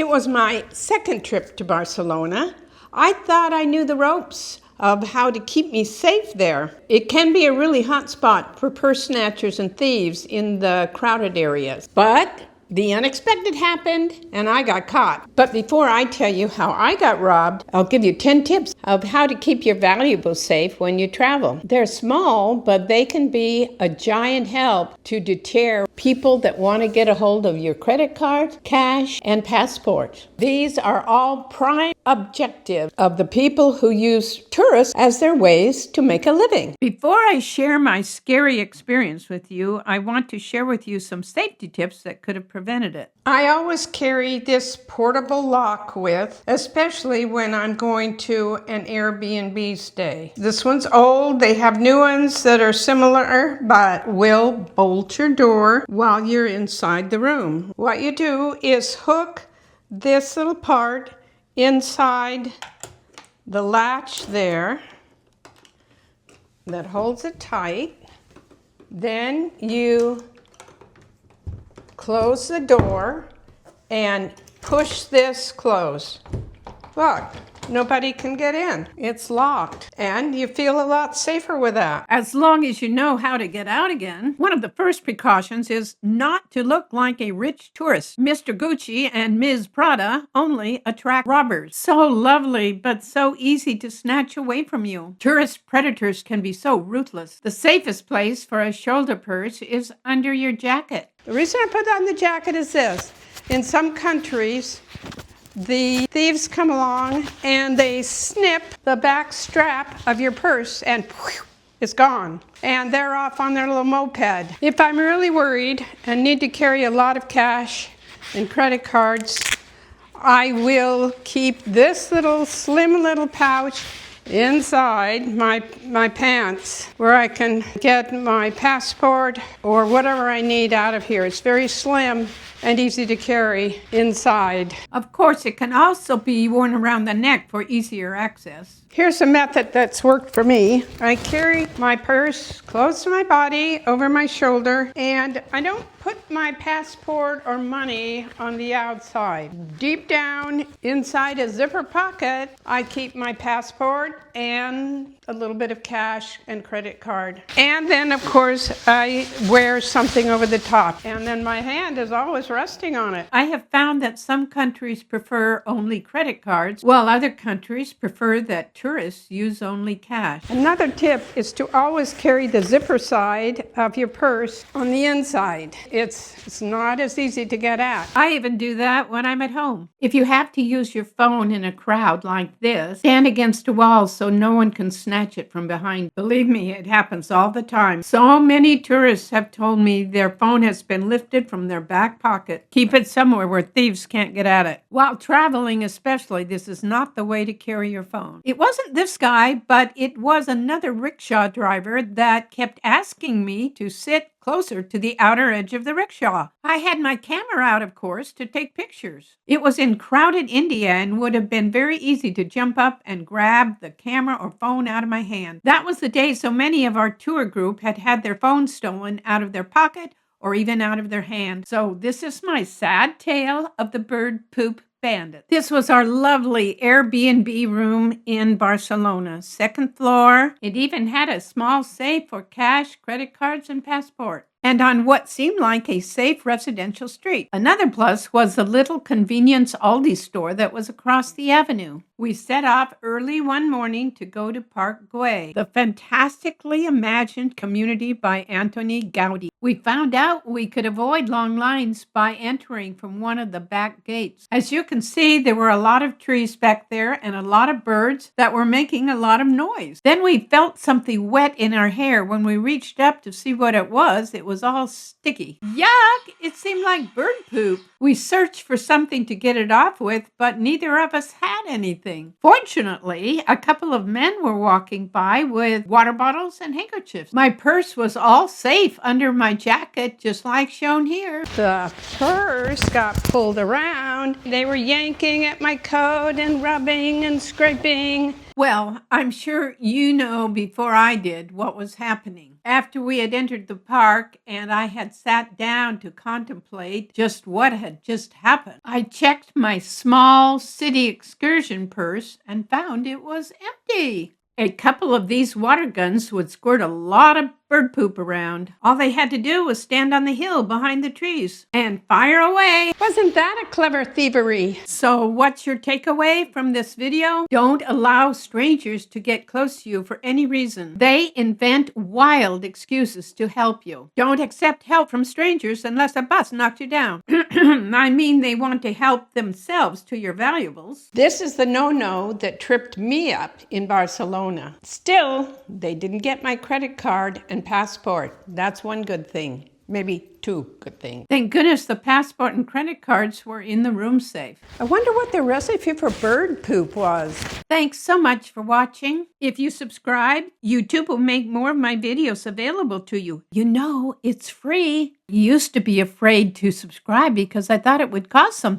It was my second trip to Barcelona. I thought I knew the ropes of how to keep me safe there. It can be a really hot spot for purse snatchers and thieves in the crowded areas. But the unexpected happened and I got caught. But before I tell you how I got robbed, I'll give you 10 tips of how to keep your valuables safe when you travel. They're small, but they can be a giant help to deter people that want to get a hold of your credit card, cash, and passport. These are all prime objectives of the people who use tourists as their ways to make a living. Before I share my scary experience with you, I want to share with you some safety tips that could have prevented it. I always carry this portable lock with, especially when I'm going to an Airbnb stay. This one's old. They have new ones that are similar, but will bolt your door while you're inside the room. What you do is hook this little part inside the latch there that holds it tight. Then you close the door and push this closed. Look, nobody can get in. It's locked. And you feel a lot safer with that. As long as you know how to get out again. One of the first precautions is not to look like a rich tourist. Mr. Gucci and Ms. Prada only attract robbers. So lovely, but so easy to snatch away from you. Tourist predators can be so ruthless. The safest place for a shoulder purse is under your jacket. The reason I put that on the jacket is this. In some countries, the thieves come along and they snip the back strap of your purse and it's gone. And they're off on their little moped. If I'm really worried and need to carry a lot of cash and credit cards, I will keep this little slim little pouch inside my pants where I can get my passport or whatever I need out of here. It's very slim and easy to carry inside. Of course, it can also be worn around the neck for easier access. Here's a method that's worked for me. I carry my purse close to my body, over my shoulder, and I don't put my passport or money on the outside. Deep down inside a zipper pocket, I keep my passport and a little bit of cash and credit card. And then, of course, I wear something over the top. And then my hand is always resting on it. I have found that some countries prefer only credit cards, while other countries prefer that tourists use only cash. Another tip is to always carry the zipper side of your purse on the inside. It's not as easy to get at. I even do that when I'm at home. If you have to use your phone in a crowd like this, stand against a wall so no one can snatch it from behind. Believe me, it happens all the time. So many tourists have told me their phone has been lifted from their back pocket. Keep it somewhere where thieves can't get at it. While traveling especially, this is not the way to carry your phone. It wasn't this guy, but it was another rickshaw driver that kept asking me to sit closer to the outer edge of the rickshaw. I had my camera out, of course, to take pictures. It was in crowded India and would have been very easy to jump up and grab the camera or phone out of my hand. That was the day so many of our tour group had had their phones stolen out of their pocket or even out of their hand. So this is my sad tale of the bird poop bandit. This was our lovely Airbnb room in Barcelona, second floor. It even had a small safe for cash, credit cards, and passport. And on what seemed like a safe residential street. Another plus was the little convenience Aldi store that was across the avenue. We set off early one morning to go to Park Güell, the fantastically imagined community by Antoni Gaudí. We found out we could avoid long lines by entering from one of the back gates. As you can see, there were a lot of trees back there and a lot of birds that were making a lot of noise. Then we felt something wet in our hair. When we reached up to see what it was all sticky. Yuck! It seemed like bird poop. We searched for something to get it off with, but neither of us had anything. Fortunately, a couple of men were walking by with water bottles and handkerchiefs. My purse was all safe under my jacket, just like shown here. The purse got pulled around. They were yanking at my coat and rubbing and scraping. Well, I'm sure you know before I did what was happening. After we had entered the park and I had sat down to contemplate just what had just happened, I checked my small city excursion purse and found it was empty. A couple of these water guns would squirt a lot of bird poop around. All they had to do was stand on the hill behind the trees and fire away. Wasn't that a clever thievery? So what's your takeaway from this video? Don't allow strangers to get close to you for any reason. They invent wild excuses to help you. Don't accept help from strangers unless a bus knocks you down. I mean, they want to help themselves to your valuables. This is the no-no that tripped me up in Barcelona. Still, they didn't get my credit card and passport. That's one good thing. Maybe two good things. Thank goodness the passport and credit cards were in the room safe. I wonder what the recipe for bird poop was. Thanks so much for watching. If you subscribe, YouTube will make more of my videos available to you. You know, it's free. I used to be afraid to subscribe because I thought it would cost something.